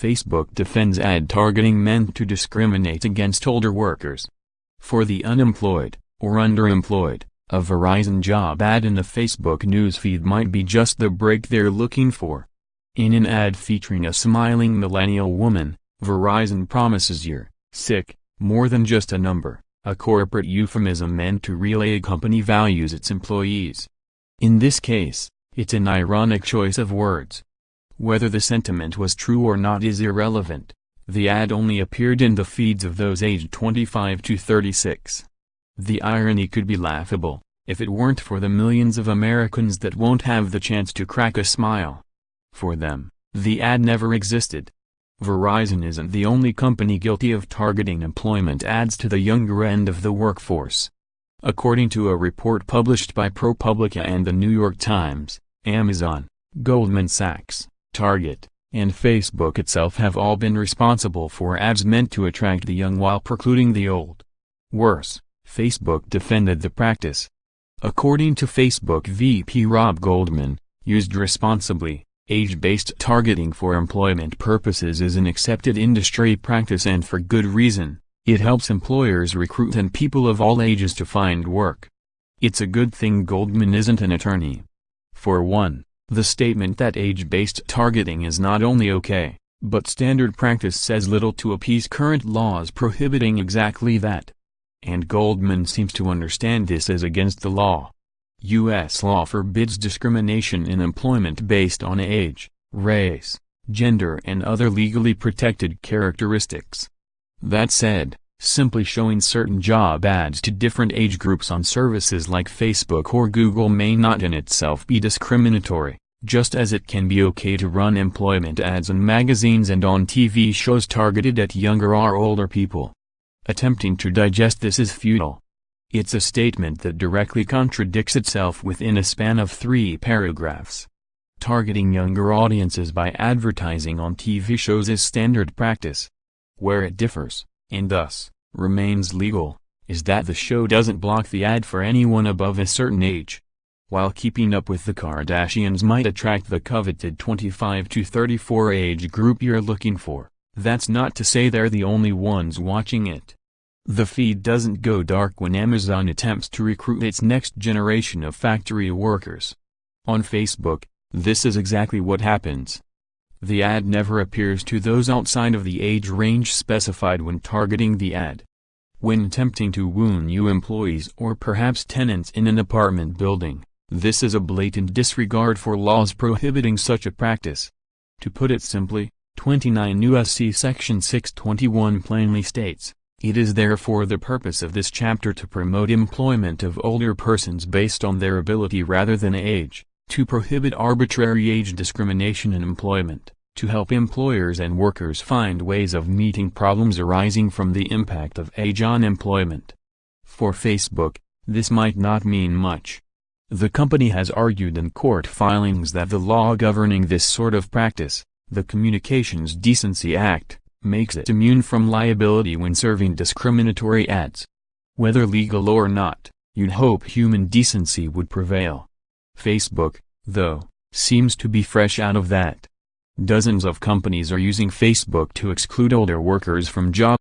Facebook defends ad targeting meant to discriminate against older workers. For the unemployed, or underemployed, a Verizon job ad in the Facebook newsfeed might be just the break they're looking for. In an ad featuring a smiling millennial woman, Verizon promises you're sick, more than just a number, a corporate euphemism meant to relay a company values its employees. In this case, it's an ironic choice of words. Whether the sentiment was true or not is irrelevant. The ad only appeared in the feeds of those aged 25 to 36. The irony could be laughable, if it weren't for the millions of Americans that won't have the chance to crack a smile. For them, the ad never existed. Verizon isn't the only company guilty of targeting employment ads to the younger end of the workforce. According to a report published by ProPublica and the New York Times, Amazon, Goldman Sachs, Target, and Facebook itself have all been responsible for ads meant to attract the young while precluding the old. Worse, Facebook defended the practice. According to Facebook VP Rob Goldman, used responsibly, age-based targeting for employment purposes is an accepted industry practice and for good reason. It helps employers recruit and people of all ages to find work. It's a good thing Goldman isn't an attorney. For one, the statement that age-based targeting is not only okay, but standard practice says little to appease current laws prohibiting exactly that. And Goldman seems to understand this as against the law. U.S. law forbids discrimination in employment based on age, race, gender and other legally protected characteristics. That said, simply showing certain job ads to different age groups on services like Facebook or Google may not in itself be discriminatory, just as it can be okay to run employment ads in magazines and on TV shows targeted at younger or older people. Attempting to digest this is futile. It's a statement that directly contradicts itself within a span of 3 paragraphs. Targeting younger audiences by advertising on TV shows is standard practice. Where it differs, and thus, remains legal, is that the show doesn't block the ad for anyone above a certain age. While Keeping Up with the Kardashians might attract the coveted 25 to 34 age group you're looking for, that's not to say they're the only ones watching it. The feed doesn't go dark when Amazon attempts to recruit its next generation of factory workers. On Facebook, this is exactly what happens. The ad never appears to those outside of the age range specified when targeting the ad. When attempting to woo new employees or perhaps tenants in an apartment building, this is a blatant disregard for laws prohibiting such a practice. To put it simply, 29 U.S.C. Section 621 plainly states, "It is therefore the purpose of this chapter to promote employment of older persons based on their ability rather than age, to prohibit arbitrary age discrimination in employment, to help employers and workers find ways of meeting problems arising from the impact of age on employment." For Facebook, this might not mean much. The company has argued in court filings that the law governing this sort of practice, the Communications Decency Act, makes it immune from liability when serving discriminatory ads. Whether legal or not, you'd hope human decency would prevail. Facebook, though, seems to be fresh out of that. Dozens of companies are using Facebook to exclude older workers from job